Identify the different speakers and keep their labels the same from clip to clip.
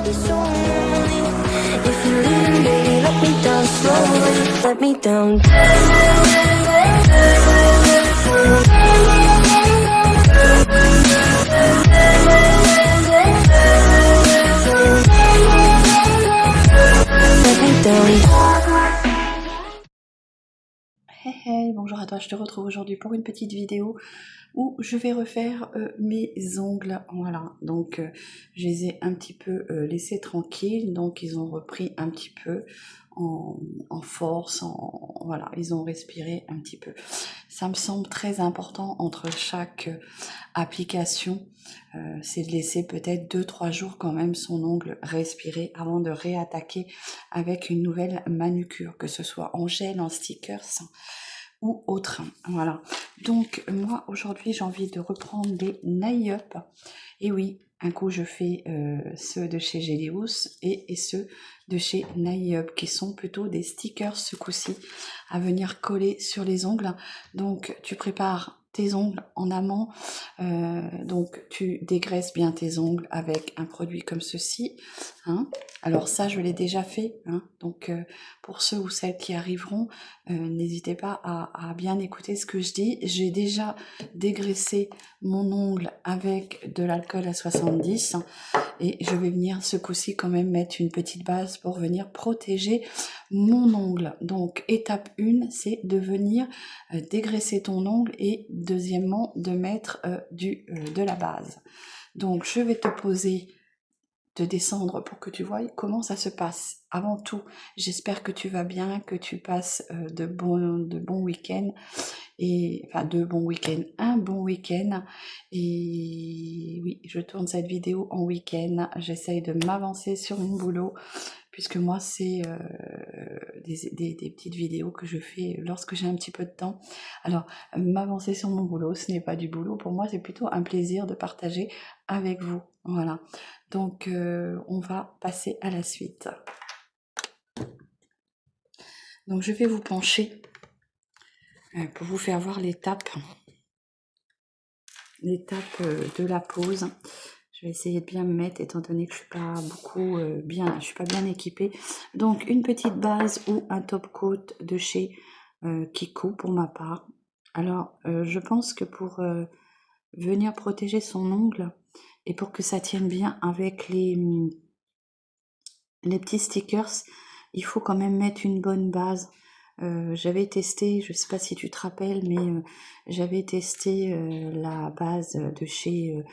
Speaker 1: it's only if you leave, baby, let me down slowly, let me down. Let me down.
Speaker 2: Hey hey, bonjour à toi, je te retrouve aujourd'hui pour une petite vidéo où je vais refaire mes ongles. Voilà, donc je les ai un petit peu laissés tranquilles, donc ils ont repris un petit peu en force, voilà, ils ont respiré un petit peu. Ça me semble très important entre chaque application, c'est de laisser peut-être 2-3 jours quand même son ongle respirer avant de réattaquer avec une nouvelle manucure, que ce soit en gel, en stickers ou autre. Voilà, donc moi aujourd'hui j'ai envie de reprendre des nail up, et oui, un coup je fais ceux de chez Gelius et ceux de chez Nail Up, qui sont plutôt des stickers ce coup-ci à venir coller sur les ongles. Donc tu prépares tes ongles en amont, donc tu dégraisses bien tes ongles avec un produit comme ceci, hein. Alors ça je l'ai déjà fait, hein. Donc pour ceux ou celles qui arriveront, n'hésitez pas à bien écouter ce que je dis. J'ai déjà dégraissé mon ongle avec de l'alcool à 70 et je vais venir ce coup-ci quand même mettre une petite base pour venir protéger mon ongle. Donc étape 1, c'est de venir dégraisser ton ongle, et deuxièmement de mettre de la base. Donc je vais te poser, de descendre pour que tu vois comment ça se passe. Avant tout, j'espère que tu vas bien, que tu passes de bons week-ends, et enfin un bon week-end. Et oui, je tourne cette vidéo en week-end, j'essaye de m'avancer sur mon boulot, puisque moi c'est des petites vidéos que je fais lorsque j'ai un petit peu de temps. Alors m'avancer sur mon boulot, ce n'est pas du boulot pour moi, c'est plutôt un plaisir de partager avec vous. Voilà, donc on va passer à la suite. Donc je vais vous pencher pour vous faire voir l'étape de la pose. Je vais essayer de bien me mettre, étant donné que je suis pas je suis pas bien équipée. Donc une petite base ou un top coat de chez Kiko pour ma part. Alors je pense que pour venir protéger son ongle et pour que ça tienne bien avec les petits stickers, il faut quand même mettre une bonne base. J'avais testé, je sais pas si tu te rappelles, mais j'avais testé la base de chez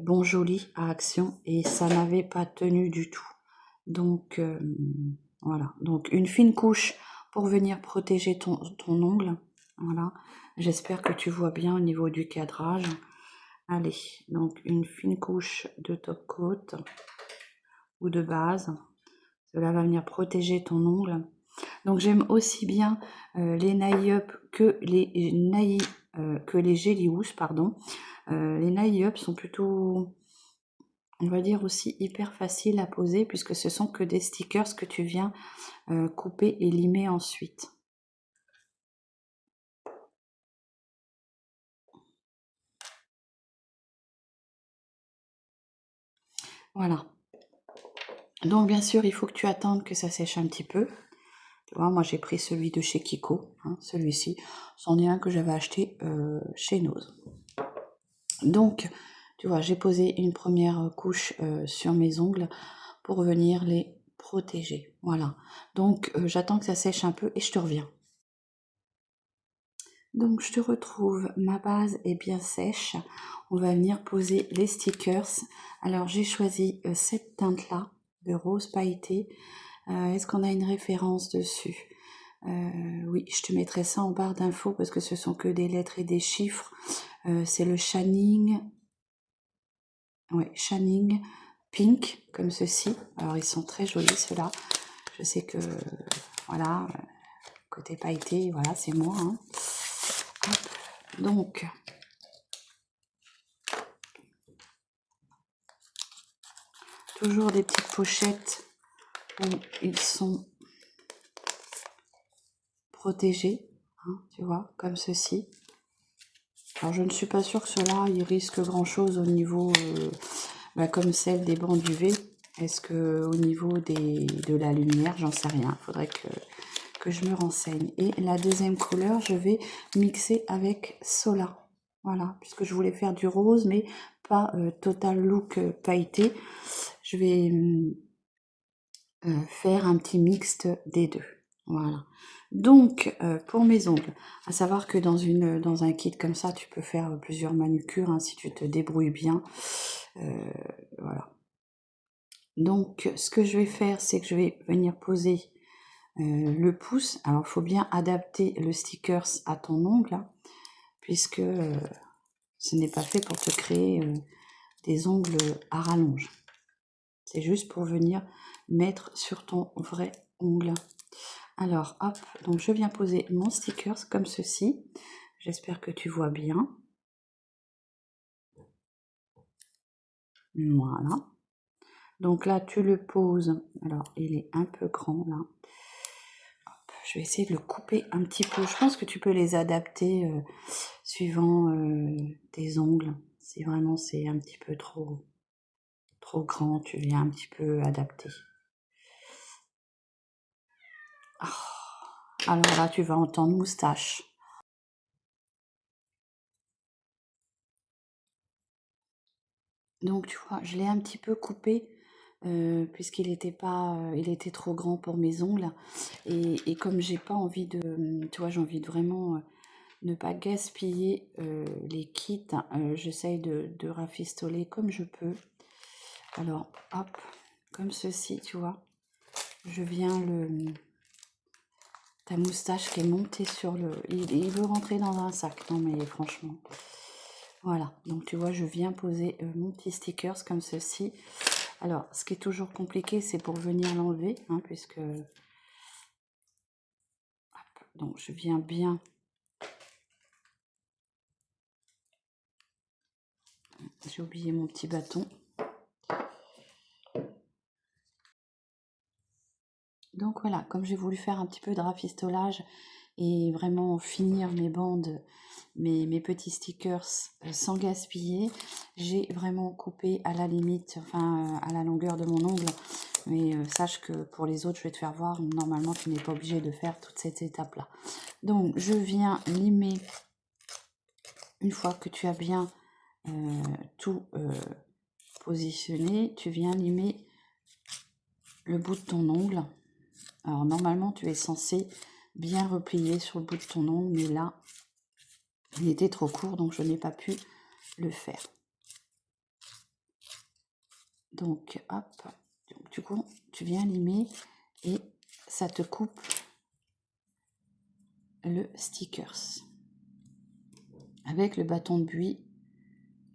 Speaker 2: Bon Joli à Action, et ça n'avait pas tenu du tout. Donc voilà, donc une fine couche pour venir protéger ton ongle. Voilà, j'espère que tu vois bien au niveau du cadrage. Allez, donc une fine couche de top coat ou de base, cela va venir protéger ton ongle. Donc j'aime aussi bien les Nail Up que les Gelius, pardon. Les Nail Up sont plutôt, on va dire, aussi hyper faciles à poser, puisque ce sont que des stickers que tu viens couper et limer ensuite. Voilà. Donc bien sûr, il faut que tu attendes que ça sèche un petit peu. Tu vois, moi j'ai pris celui de chez Kiko, hein, celui-ci. C'en est un que j'avais acheté chez Nose. Donc, tu vois, j'ai posé une première couche sur mes ongles pour venir les protéger. Voilà. Donc, j'attends que ça sèche un peu et je te reviens. Donc, je te retrouve. Ma base est bien sèche. On va venir poser les stickers. Alors, j'ai choisi cette teinte-là de rose pailleté. Est-ce qu'on a une référence dessus? Oui, je te mettrai ça en barre d'infos parce que ce sont que des lettres et des chiffres. C'est le Shining. Ouais, Shining Pink, comme ceci. Alors, ils sont très jolis, ceux-là. Je sais que, voilà, côté pailleté, voilà, c'est moi. Hein. Hop. Donc, toujours des petites pochettes où ils sont protégés, hein, tu vois, comme ceci. Alors, je ne suis pas sûre que ceux-là, ils risquent grand-chose au niveau, comme celle des bancs UV. Est-ce que au niveau de la lumière, j'en sais rien. Il faudrait que je me renseigne. Et la deuxième couleur, je vais mixer avec Sola. Voilà, puisque je voulais faire du rose, mais pas total look pailleté. Je vais faire un petit mixte des deux. Voilà. Donc, pour mes ongles, à savoir que dans un kit comme ça, tu peux faire plusieurs manucures hein, si tu te débrouilles bien. Voilà. Donc, ce que je vais faire, c'est que je vais venir poser le pouce. Alors, il faut bien adapter le stickers à ton ongle, hein, puisque ce n'est pas fait pour te créer des ongles à rallonge. C'est juste pour venir mettre sur ton vrai ongle. Alors, hop, donc je viens poser mon stickers comme ceci. J'espère que tu vois bien. Voilà. Donc là, tu le poses. Alors, il est un peu grand, là. Hop, je vais essayer de le couper un petit peu. Je pense que tu peux les adapter suivant tes ongles. Si vraiment c'est un petit peu trop grand, tu viens un petit peu adapter. Oh. Alors là, tu vas entendre moustache. Donc tu vois, je l'ai un petit peu coupé puisqu'il était pas, il était trop grand pour mes ongles. Et comme j'ai pas envie de, tu vois, j'ai envie de vraiment ne pas gaspiller les kits, j'essaye de rafistoler comme je peux. Alors hop, comme ceci, tu vois, je viens ta moustache qui est montée sur le, il veut rentrer dans un sac. Non mais franchement. Voilà, donc tu vois, je viens poser mon petit stickers comme ceci. Alors, ce qui est toujours compliqué, c'est pour venir l'enlever, hein, puisque... Hop, donc, je viens bien... J'ai oublié mon petit bâton. Donc voilà, comme j'ai voulu faire un petit peu de rafistolage et vraiment finir mes bandes, mes petits stickers sans gaspiller, j'ai vraiment coupé à la limite, enfin à la longueur de mon ongle. Mais sache que pour les autres, je vais te faire voir, normalement tu n'es pas obligé de faire toute cette étape-là. Donc je viens limer, une fois que tu as bien tout positionné, tu viens limer le bout de ton ongle. Alors normalement tu es censé bien replier sur le bout de ton ongle, mais là il était trop court donc je n'ai pas pu le faire. Donc hop, du coup tu viens limer et ça te coupe le stickers. Avec le bâton de buis,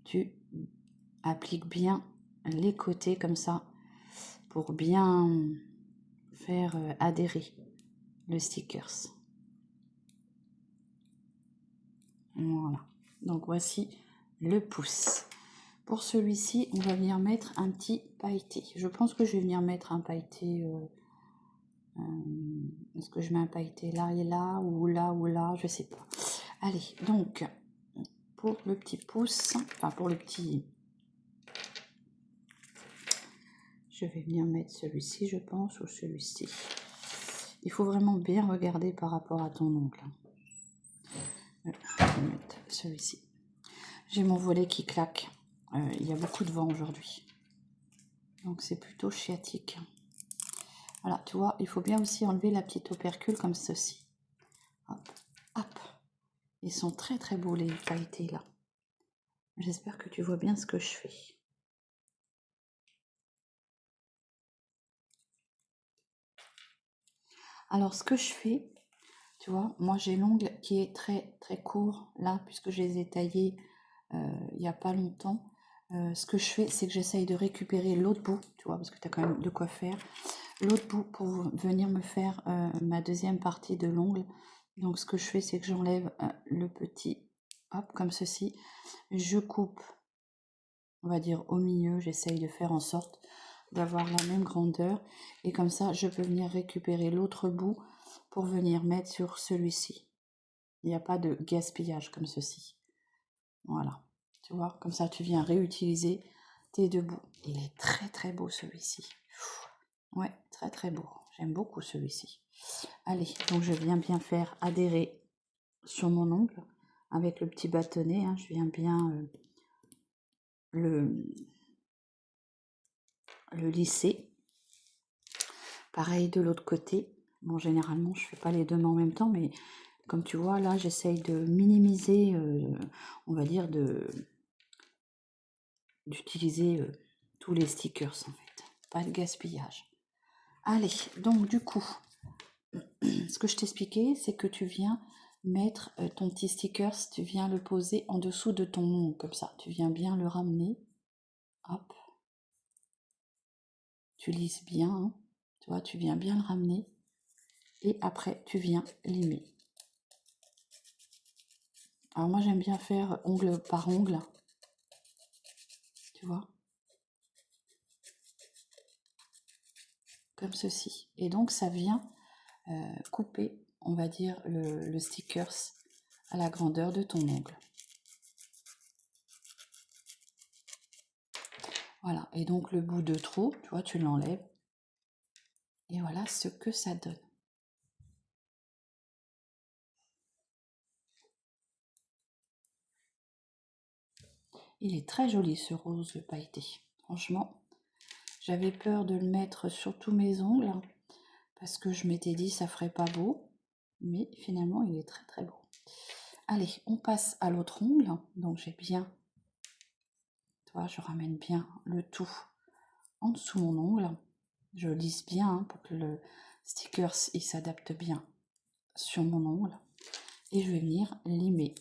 Speaker 2: tu appliques bien les côtés comme ça pour bien faire adhérer le stickers. Voilà, donc voici le pouce. Pour celui-ci, on va venir mettre un petit pailleté. Je pense que je vais venir mettre un pailleté. Est-ce que je mets un pailleté là et là, ou là, je sais pas. Allez, donc, pour le petit pouce, enfin pour le petit... Je vais venir mettre celui-ci, je pense, ou celui-ci. Il faut vraiment bien regarder par rapport à ton ongle. Je vais mettre celui-ci. J'ai mon volet qui claque. Il y a beaucoup de vent aujourd'hui. Donc c'est plutôt chiatique. Voilà, tu vois, il faut bien aussi enlever la petite opercule comme ceci. Hop, hop. Ils sont très très beaux les pailletés là. J'espère que tu vois bien ce que je fais. Alors ce que je fais, tu vois, moi j'ai l'ongle qui est très très court là, puisque je les ai taillés il n'y a pas longtemps. Ce que je fais, c'est que j'essaye de récupérer l'autre bout, tu vois, parce que tu as quand même de quoi faire. L'autre bout pour venir me faire ma deuxième partie de l'ongle. Donc ce que je fais, c'est que j'enlève le petit, hop, comme ceci. Je coupe, on va dire au milieu, j'essaye de faire en sorte d'avoir la même grandeur. Et comme ça, je peux venir récupérer l'autre bout pour venir mettre sur celui-ci. Il n'y a pas de gaspillage comme ceci. Voilà. Tu vois, comme ça, tu viens réutiliser t'es debout. Il est très très beau celui-ci. Ouais, très très beau. J'aime beaucoup celui-ci. Allez, donc je viens bien faire adhérer sur mon ongle avec le petit bâtonnet. Hein, je viens bien le lisser. Pareil de l'autre côté. Bon, généralement, je fais pas les deux mains en même temps, mais comme tu vois, là, j'essaye de minimiser, on va dire, d'utiliser tous les stickers, en fait. Pas de gaspillage. Allez, donc du coup, ce que je t'expliquais, c'est que tu viens mettre ton petit sticker, tu viens le poser en dessous de ton nom, comme ça. Tu viens bien le ramener. Hop. Tu lisses bien, hein. Tu vois, tu viens bien le ramener. Et après, tu viens limer. Alors moi, j'aime bien faire ongle par ongle. Tu vois, comme ceci. Et donc, ça vient couper, on va dire, le stickers à la grandeur de ton ongle. Voilà, et donc le bout de trop, tu vois, tu l'enlèves. Et voilà ce que ça donne. Il est très joli ce rose pailleté. Franchement, j'avais peur de le mettre sur tous mes ongles parce que je m'étais dit ça ferait pas beau. Mais finalement, il est très très beau. Allez, on passe à l'autre ongle. Donc j'ai bien, tu vois, je ramène bien le tout en dessous mon ongle. Je lisse bien hein, pour que le sticker il s'adapte bien sur mon ongle. Et je vais venir limer.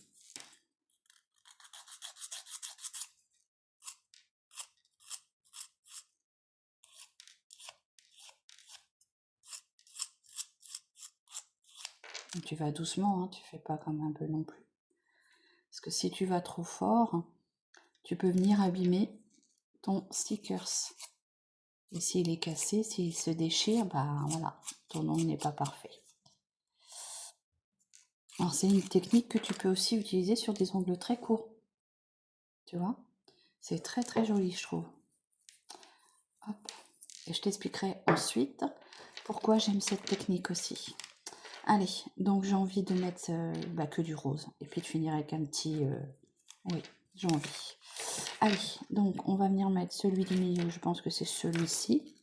Speaker 2: Donc, tu vas doucement, hein, tu fais pas comme un peu non plus. Parce que si tu vas trop fort, tu peux venir abîmer ton stickers. Et s'il est cassé, s'il se déchire, bah voilà, ton ongle n'est pas parfait. Alors c'est une technique que tu peux aussi utiliser sur des ongles très courts. Tu vois, c'est très très joli, je trouve. Hop. Et je t'expliquerai ensuite pourquoi j'aime cette technique aussi. Allez, donc j'ai envie de mettre que du rose. Et puis de finir avec un petit... oui, j'ai envie. Allez, donc on va venir mettre celui du milieu, je pense que c'est celui-ci.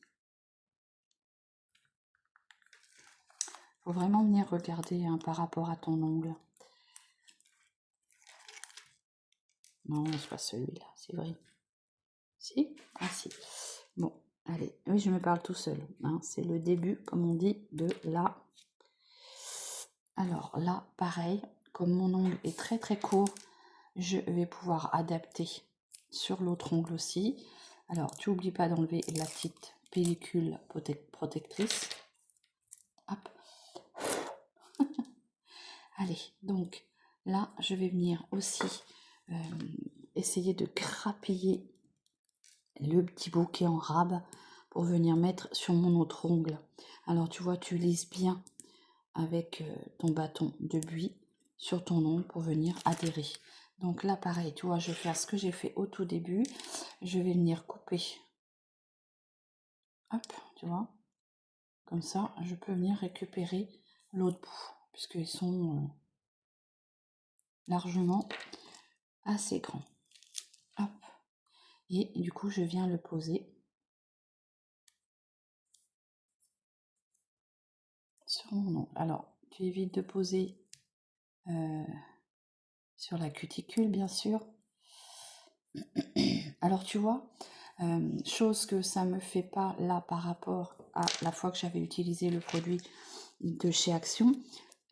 Speaker 2: Faut vraiment venir regarder hein, par rapport à ton ongle. Non, c'est pas celui-là, c'est vrai. Si? Ah si. Bon, allez. Oui, je me parle tout seul. Hein. C'est le début, comme on dit, de là. Alors là, pareil, comme mon ongle est très très court, je vais pouvoir adapter sur l'autre ongle aussi. Alors, tu n'oublies pas d'enlever la petite pellicule protectrice. Hop. Allez, donc là, je vais venir aussi essayer de grappiller le petit bouquet en rab pour venir mettre sur mon autre ongle. Alors, tu vois, tu lisses bien avec ton bâton de buis sur ton ongle pour venir adhérer. Donc là, pareil, tu vois, je vais faire ce que j'ai fait au tout début. Je vais venir couper. Hop, tu vois. Comme ça, je peux venir récupérer l'autre bout, puisqu'ils sont largement assez grands. Hop. Et du coup, je viens le poser sur mon ongle. Alors, tu évites de poser sur la cuticule, bien sûr. Alors, tu vois, chose que ça me fait pas là par rapport à la fois que j'avais utilisé le produit de chez Action,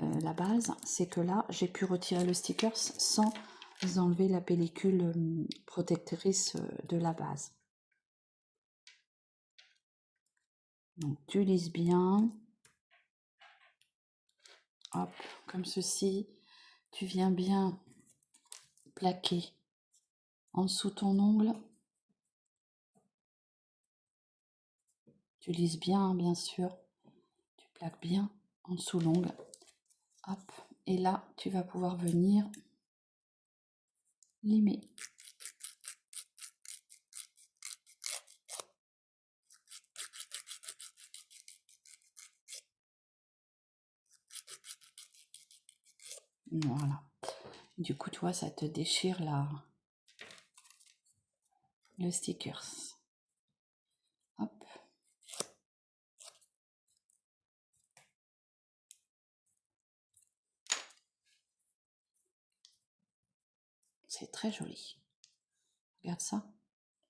Speaker 2: la base, c'est que là, j'ai pu retirer le sticker sans enlever la pellicule protectrice de la base. Donc, tu lisses bien. Hop, comme ceci. Tu viens bien plaquer en dessous ton ongle. Tu lisses bien, bien sûr. Tu plaques bien en dessous l'ongle. Hop, et là, tu vas pouvoir venir limer. Voilà. Du coup, tu vois, ça te déchire le stickers. Hop. C'est très joli. Regarde ça.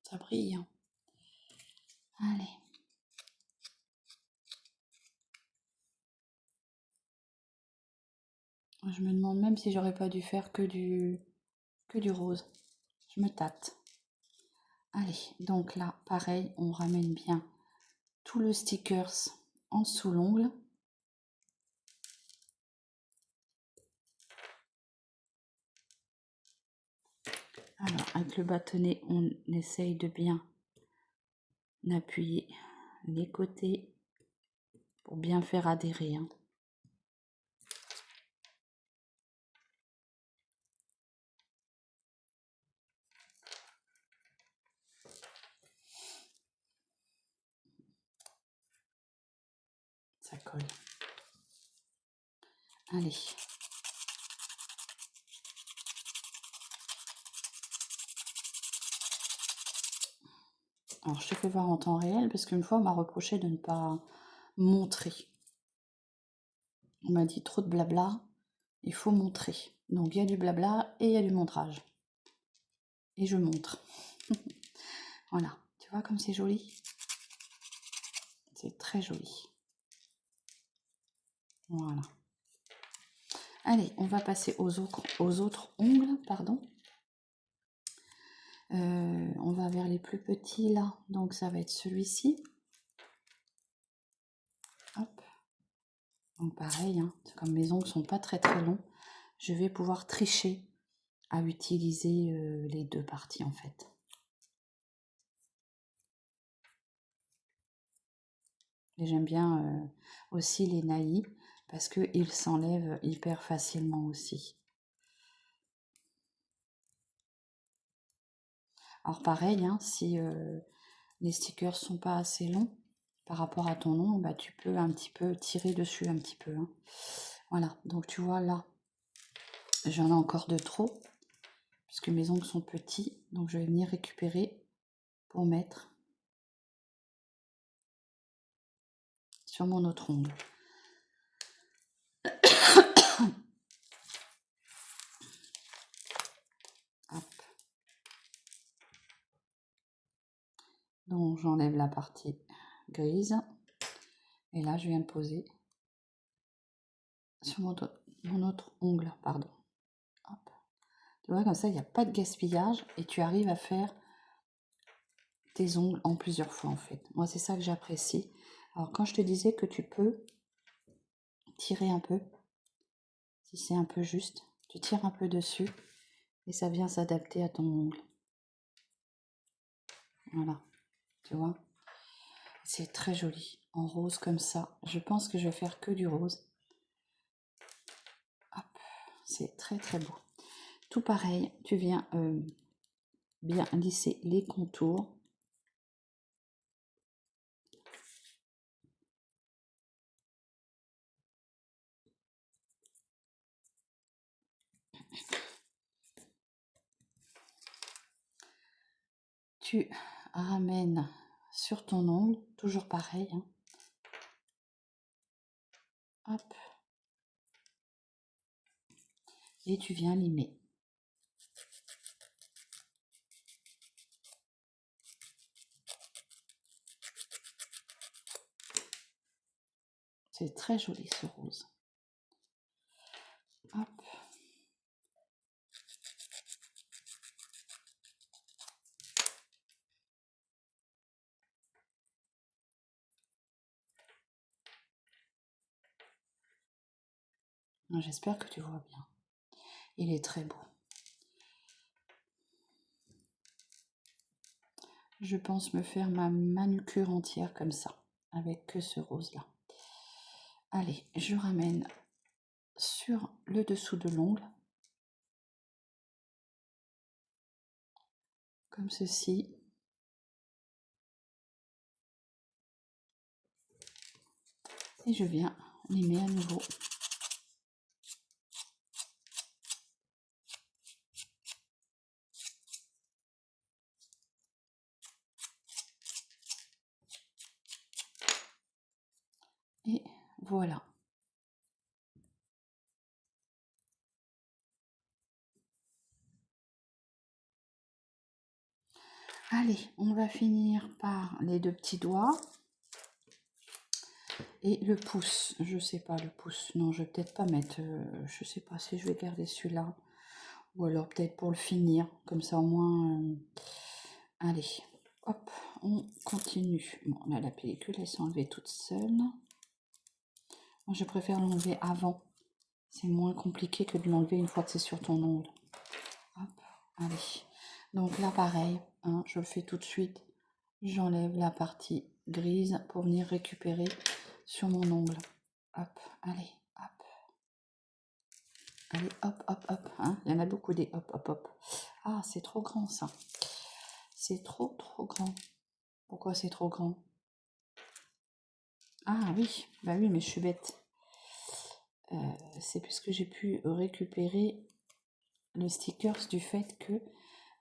Speaker 2: Ça brille. Hein. Allez. Je me demande même si j'aurais pas dû faire que du rose. Je me tâte. Allez, donc là, pareil, on ramène bien tout le stickers en dessous l'ongle. Alors, avec le bâtonnet, on essaye de bien appuyer les côtés pour bien faire adhérer. Hein. Ça colle. Allez. Alors, je te fais voir en temps réel parce qu'une fois, on m'a reproché de ne pas montrer. On m'a dit trop de blabla, il faut montrer. Donc, il y a du blabla et il y a du montrage. Et je montre. Voilà. Tu vois comme c'est joli? C'est très joli. Voilà. Allez, on va passer aux autres ongles, pardon. On va vers les plus petits là, donc ça va être celui-ci. Hop. Donc pareil, hein, comme mes ongles sont pas très longs, je vais pouvoir tricher à utiliser les deux parties en fait. Et j'aime bien aussi les naïfs parce qu'ils s'enlèvent hyper facilement aussi. Alors pareil, hein, si les stickers sont pas assez longs par rapport à ton ongle, bah, tu peux un petit peu tirer dessus un petit peu. Hein. Voilà, donc tu vois là, j'en ai encore de trop puisque mes ongles sont petits, donc je vais venir récupérer pour mettre sur mon autre ongle. Hop. Donc j'enlève la partie grise et là je viens de poser sur mon autre ongle, pardon. Hop. Tu vois, comme ça il n'y a pas de gaspillage et tu arrives à faire tes ongles en plusieurs fois en fait. Moi c'est ça que j'apprécie. Alors quand je te disais que tu peux tirer un peu, si c'est un peu juste, tu tires un peu dessus et ça vient s'adapter à ton ongle. Voilà, tu vois, c'est très joli en rose comme ça. Je pense que je vais faire que du rose. Hop, c'est très beau. Tout pareil, tu viens bien lisser les contours. Tu ramènes sur ton ongle, toujours pareil. Hein. Hop. Et tu viens limer. C'est très joli ce rose. Hop. J'espère que tu vois bien. Il est très beau. Je pense me faire ma manucure entière comme ça, avec que ce rose-là. Allez, je ramène sur le dessous de l'ongle, comme ceci. Et je viens limer à nouveau. Et voilà. Allez, on va finir par les 2 petits doigts et le pouce. Je sais pas, le pouce. Non, je vais peut-être pas mettre. Je sais pas si je vais garder celui-là. Ou alors peut-être pour le finir. Comme ça au moins. Allez, hop, on continue. Bon, là, la pellicule, elle s'est enlevée toute seule. Moi, je préfère l'enlever avant. C'est moins compliqué que de l'enlever une fois que c'est sur ton ongle. Hop, allez. Donc là, pareil, hein, je le fais tout de suite. J'enlève la partie grise pour venir récupérer sur mon ongle. Hop, allez, hop. Allez, hop, hop, hop. Hein. Il y en a beaucoup des hop, hop, hop. Ah, c'est trop grand ça. C'est trop, trop grand. Pourquoi c'est trop grand? Ah oui, bah oui, mais je suis bête. C'est puisque j'ai pu récupérer le stickers du fait que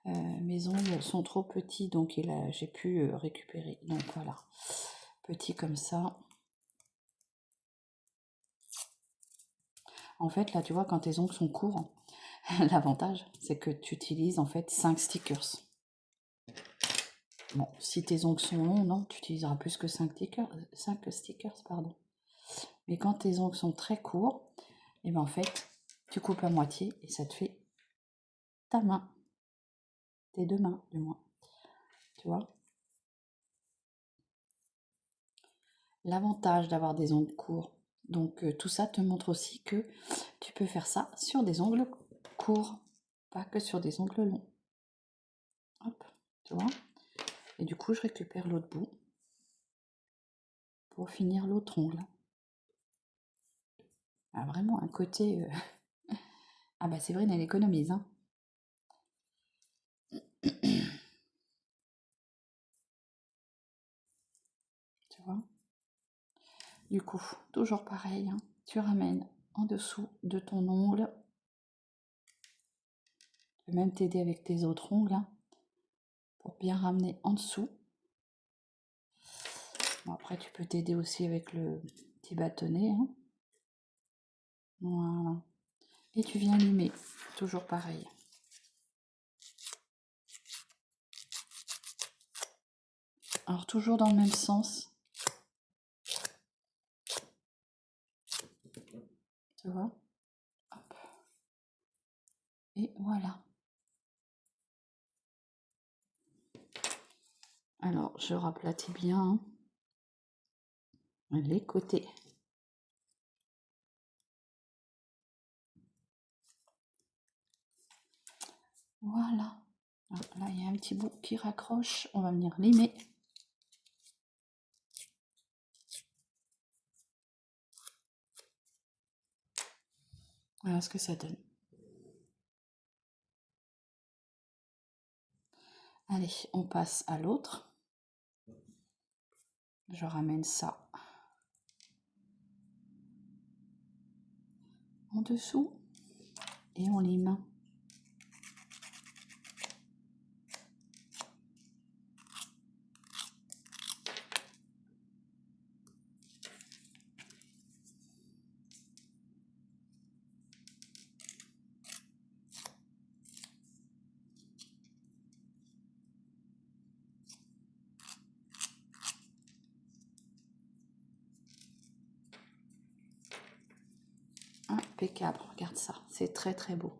Speaker 2: mes ongles sont trop petits, donc j'ai pu récupérer. Donc voilà, petit comme ça. En fait, là, tu vois, quand tes ongles sont courts, l'avantage, c'est que tu utilises en fait 5 stickers. Bon, si tes ongles sont longs, non, tu utiliseras plus que 5 stickers, pardon. Mais quand tes ongles sont très courts, et ben en fait, tu coupes à moitié et ça te fait ta main. Tes 2 mains, du moins. Tu vois? L'avantage d'avoir des ongles courts. Donc tout ça te montre aussi que tu peux faire ça sur des ongles courts, pas que sur des ongles longs. Hop, tu vois? Et du coup, je récupère l'autre bout pour finir l'autre ongle. Ah, vraiment un côté... Ah bah Séverine, elle économise, hein. Tu vois? Du coup, toujours pareil, hein. Tu ramènes en dessous de ton ongle. Tu peux même t'aider avec tes autres ongles, hein, pour bien ramener en dessous. Bon, après, tu peux t'aider aussi avec le petit bâtonnet, hein. Voilà. Et tu viens limer, toujours pareil. Alors, toujours dans le même sens. Tu vois? Hop. Et voilà. Alors, je raplatis bien les côtés. Voilà. Alors, là, il y a un petit bout qui raccroche. On va venir limer. Voilà ce que ça donne. Allez, on passe à l'autre. Je ramène ça en dessous et on lime. Impeccable, regarde ça, c'est très très beau.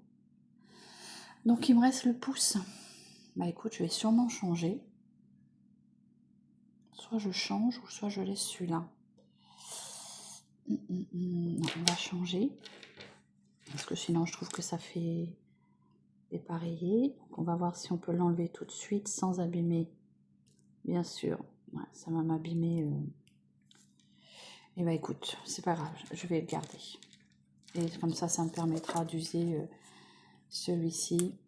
Speaker 2: Donc il me reste le pouce. Bah écoute, je vais sûrement changer. Soit je change ou soit je laisse celui-là. Non, on va changer. Parce que sinon je trouve que ça fait dépareiller. Donc on va voir si on peut l'enlever tout de suite sans abîmer. Bien sûr, ouais, ça va m'abîmer. Et bah écoute, c'est pas grave, je vais le garder. Et comme ça me permettra d'user celui-ci.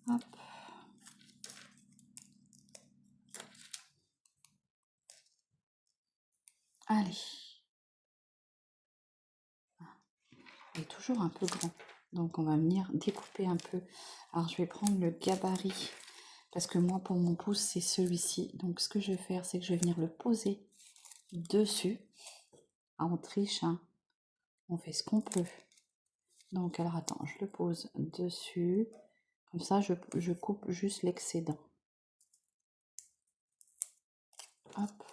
Speaker 2: Hop. Allez. Il est toujours un peu grand. Donc on va venir découper un peu. Alors je vais prendre le gabarit. Parce que moi, pour mon pouce, c'est celui-ci. Donc ce que je vais faire, c'est que je vais venir le poser dessus. Ah, on triche, hein. On fait ce qu'on peut. Donc alors attends, je le pose dessus. Comme ça, je coupe juste l'excédent. Hop.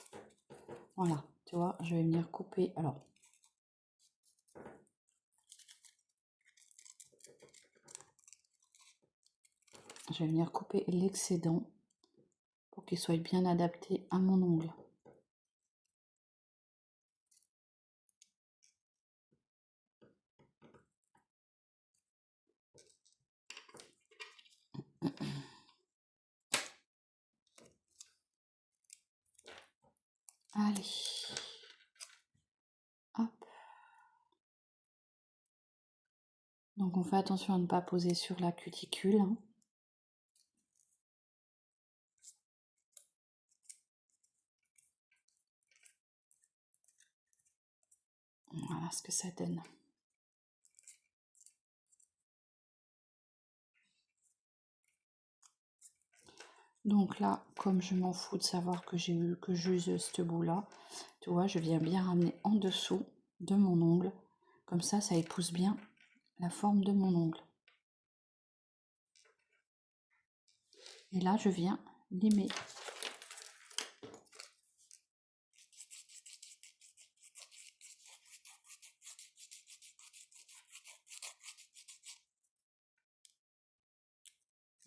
Speaker 2: Voilà, tu vois, je vais venir couper. Alors, je vais venir couper l'excédent pour qu'il soit bien adapté à mon ongle. Allez. Hop. Donc on fait attention à ne pas poser sur la cuticule, hein. Voilà ce que ça donne. Donc là, comme je m'en fous de savoir que j'use ce bout là, tu vois, je viens bien ramener en dessous de mon ongle. Comme ça épouse bien la forme de mon ongle. Et là, je viens limer.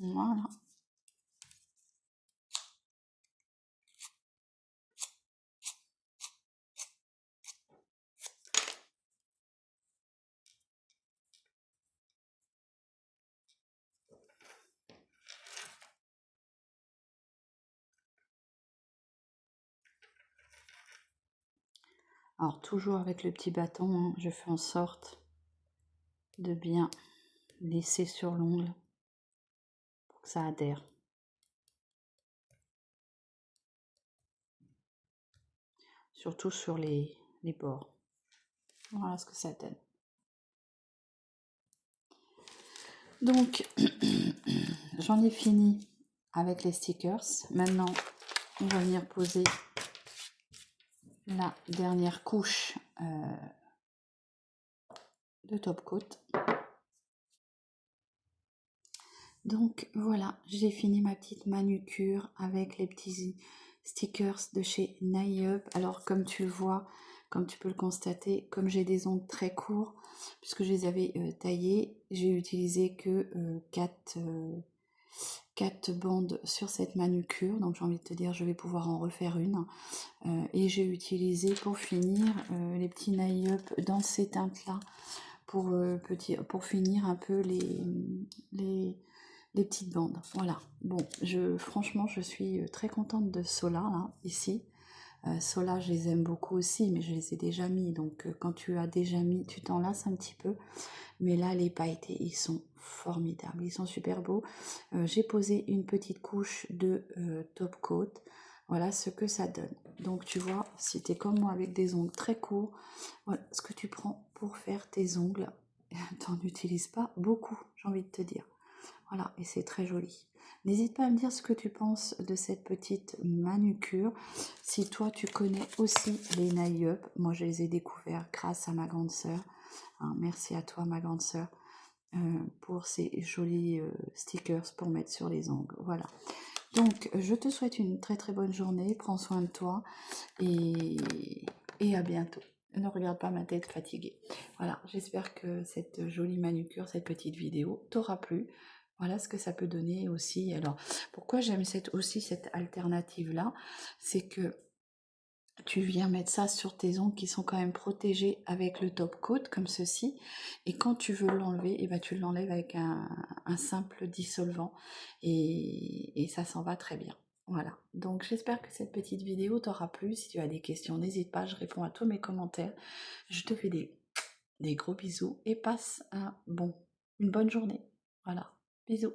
Speaker 2: Voilà. Alors toujours avec le petit bâton, hein, je fais en sorte de bien laisser sur l'ongle pour que ça adhère. Surtout sur les bords. Voilà ce que ça donne. Donc, j'en ai fini avec les stickers. Maintenant, on va venir poser la dernière couche de top coat. Donc voilà, j'ai fini ma petite manucure avec les petits stickers de chez Nayup. Alors comme tu le vois, comme tu peux le constater, comme j'ai des ongles très courts, puisque je les avais taillés, j'ai utilisé que 4 bandes sur cette manucure. Donc j'ai envie de te dire, je vais pouvoir en refaire une. Et j'ai utilisé pour finir les petits Nayup dans ces teintes là pour finir un peu les petites bandes. Voilà. Bon, franchement, je suis très contente de ceux-là, là, ici. Ceux-là, je les aime beaucoup aussi, mais je les ai déjà mis. Donc, quand tu as déjà mis, tu t'en lasses un petit peu. Mais là, les pailletés, ils sont formidables. Ils sont super beaux. J'ai posé une petite couche de top coat. Voilà ce que ça donne. Donc, tu vois, si tu es comme moi avec des ongles très courts, voilà ce que tu prends pour faire tes ongles. T'en utilises pas beaucoup, j'ai envie de te dire. Voilà, et c'est très joli. N'hésite pas à me dire ce que tu penses de cette petite manucure. Si toi, tu connais aussi les Nayup, moi, je les ai découverts grâce à ma grande sœur. Hein, merci à toi, ma grande sœur, pour ces jolis stickers pour mettre sur les ongles. Voilà. Donc, je te souhaite une très très bonne journée. Prends soin de toi et à bientôt. Ne regarde pas ma tête fatiguée. Voilà, j'espère que cette jolie manucure, cette petite vidéo t'aura plu. Voilà ce que ça peut donner aussi. Alors, pourquoi j'aime aussi cette alternative-là, c'est que tu viens mettre ça sur tes ongles qui sont quand même protégés avec le top coat, comme ceci. Et quand tu veux l'enlever, et ben tu l'enlèves avec un simple dissolvant. Et ça s'en va très bien. Voilà, donc j'espère que cette petite vidéo t'aura plu. Si tu as des questions, n'hésite pas, je réponds à tous mes commentaires. Je te fais des gros bisous et passe une bonne journée. Voilà, bisous.